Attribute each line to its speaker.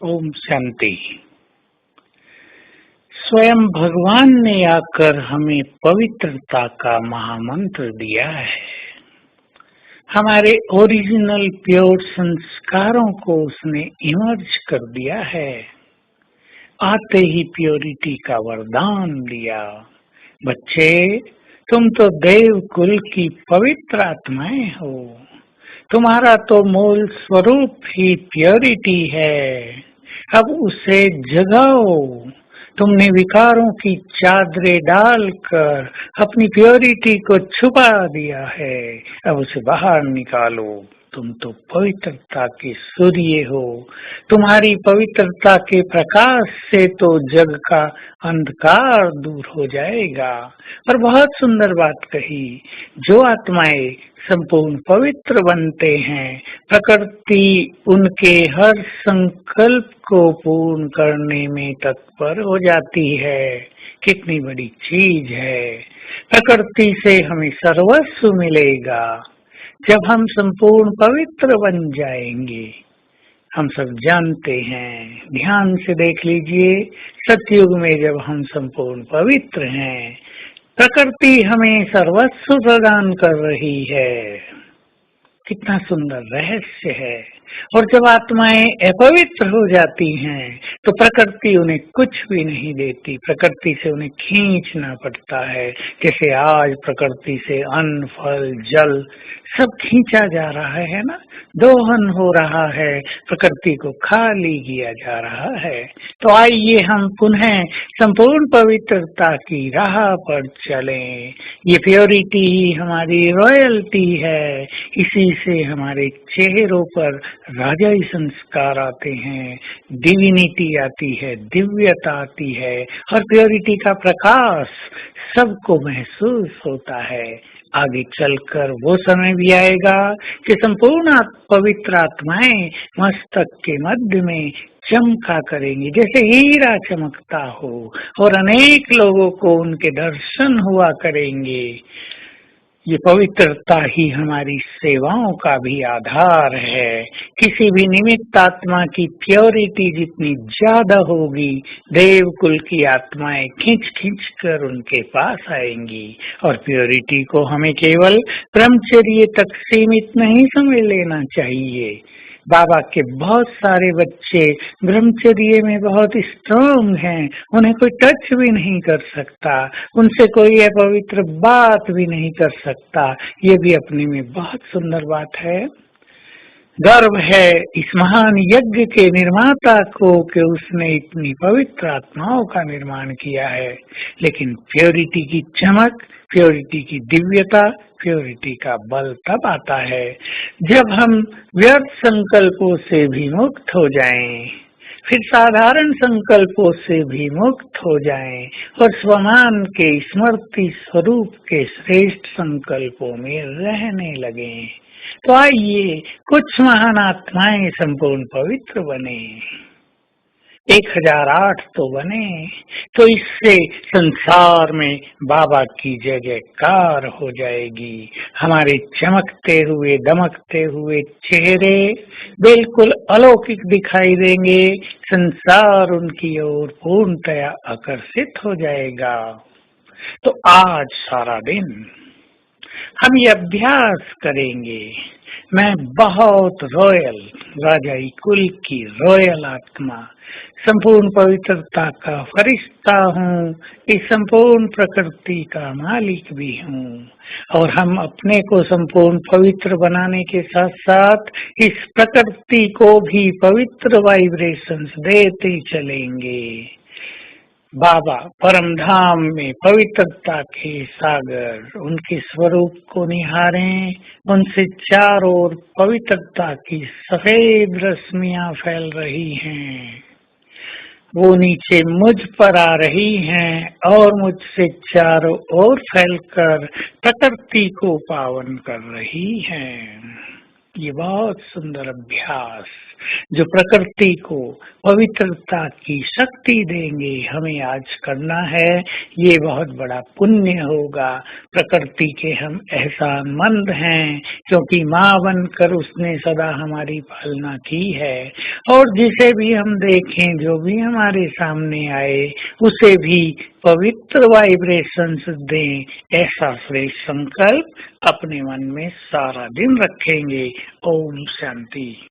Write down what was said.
Speaker 1: ओम शांति। स्वयं भगवान ने आकर हमें पवित्रता का महामंत्र दिया है। हमारे ओरिजिनल प्योर संस्कारों को उसने इमर्ज कर दिया है। आते ही प्योरिटी का वरदान दिया। बच्चे, तुम तो देव कुल की पवित्र आत्माएं हो। तुम्हारा तो मूल स्वरूप ही प्योरिटी है। अब उसे जगाओ। तुमने विकारों की चादरें डालकर अपनी प्योरिटी को छुपा दिया है। अब उसे बाहर निकालो। तुम तो पवित्रता के सूर्य हो। तुम्हारी पवित्रता के प्रकाश से तो जग का अंधकार दूर हो जाएगा। और बहुत सुंदर बात कही, जो आत्माएं संपूर्ण पवित्र बनते हैं, प्रकृति उनके हर संकल्प को पूर्ण करने में तत्पर हो जाती है। कितनी बड़ी चीज है। प्रकृति से हमें सर्वस्व मिलेगा जब हम संपूर्ण पवित्र बन जाएंगे। हम सब जानते हैं, ध्यान से देख लीजिए, सतयुग में जब हम संपूर्ण पवित्र हैं, प्रकृति हमें सर्वस्व प्रदान कर रही है। कितना सुंदर रहस्य है। और जब आत्माएं अपवित्र हो जाती हैं तो प्रकृति उन्हें कुछ भी नहीं देती। प्रकृति से उन्हें खींचना पड़ता है। जैसे आज प्रकृति से अन्न, फल, जल सब खींचा जा रहा है ना, दोहन हो रहा है, प्रकृति को खाली किया जा रहा है। तो आइए हम पुनः संपूर्ण पवित्रता की राह पर चलें। ये प्योरिटी ही हमारी रॉयल्टी है। इसी से हमारे चेहरों पर राजाई संस्कार आते हैं, डिविनिटी आती है, दिव्यता आती है और प्योरिटी का प्रकाश सबको महसूस होता है। आगे चलकर वो समय भी आएगा कि संपूर्ण पवित्र आत्माएं मस्तक के मध्य में चमका करेंगी, जैसे हीरा चमकता हो, और अनेक लोगों को उनके दर्शन हुआ करेंगे। ये पवित्रता ही हमारी सेवाओं का भी आधार है। किसी भी निमित्त आत्मा की प्योरिटी जितनी ज्यादा होगी, देव कुल की आत्माएं खींच खींच कर उनके पास आएंगी। और प्योरिटी को हमें केवल ब्रह्मचर्य तक सीमित नहीं समझ लेना चाहिए। बाबा के बहुत सारे बच्चे ब्रह्मचर्य में बहुत स्ट्रांग हैं, उन्हें कोई टच भी नहीं कर सकता, उनसे कोई अपवित्र बात भी नहीं कर सकता। ये भी अपने में बहुत सुंदर बात है। गर्व है इस महान यज्ञ के निर्माता को कि उसने इतनी पवित्र आत्माओं का निर्माण किया है। लेकिन प्योरिटी की चमक, प्योरिटी की दिव्यता, प्योरिटी का बल तब आता है जब हम व्यर्थ संकल्पों से भी मुक्त हो जाएं, फिर साधारण संकल्पों से भी मुक्त हो जाएं और स्वमान के स्मृति स्वरूप के श्रेष्ठ संकल्पों में रहने लगें। तो आइए कुछ महान आत्माएं संपूर्ण पवित्र बने। 1008 तो बने, तो इससे संसार में बाबा की जय जयकार हो जाएगी। हमारे चमकते हुए दमकते हुए चेहरे बिल्कुल अलौकिक दिखाई देंगे। संसार उनकी ओर पूर्णतया आकर्षित हो जाएगा। तो आज सारा दिन हम ये अभ्यास करेंगे। मैं बहुत रॉयल, राजाई कुल की रॉयल आत्मा, संपूर्ण पवित्रता का फरिश्ता हूँ, इस संपूर्ण प्रकृति का मालिक भी हूँ। और हम अपने को संपूर्ण पवित्र बनाने के साथ साथ इस प्रकृति को भी पवित्र वाइब्रेशंस देते चलेंगे। बाबा परम धाम में पवित्रता के सागर, उनके स्वरूप को निहारें। उनसे चारों ओर पवित्रता की सफेद रश्मियां फैल रही हैं। वो नीचे मुझ पर आ रही हैं और मुझसे चारों ओर फैलकर प्रकृति को पावन कर रही हैं। ये बहुत सुंदर अभ्यास जो प्रकृति को पवित्रता की शक्ति देंगे हमें आज करना है। ये बहुत बड़ा पुण्य होगा। प्रकृति के हम एहसानमंद हैं क्योंकि माँ बनकर उसने सदा हमारी पालना की है। और जिसे भी हम देखें, जो भी हमारे सामने आए, उसे भी पवित्र वाइब्रेशंस दें, ऐसा श्रेष्ठ संकल्प अपने मन में सारा दिन रखेंगे। ओम शांति।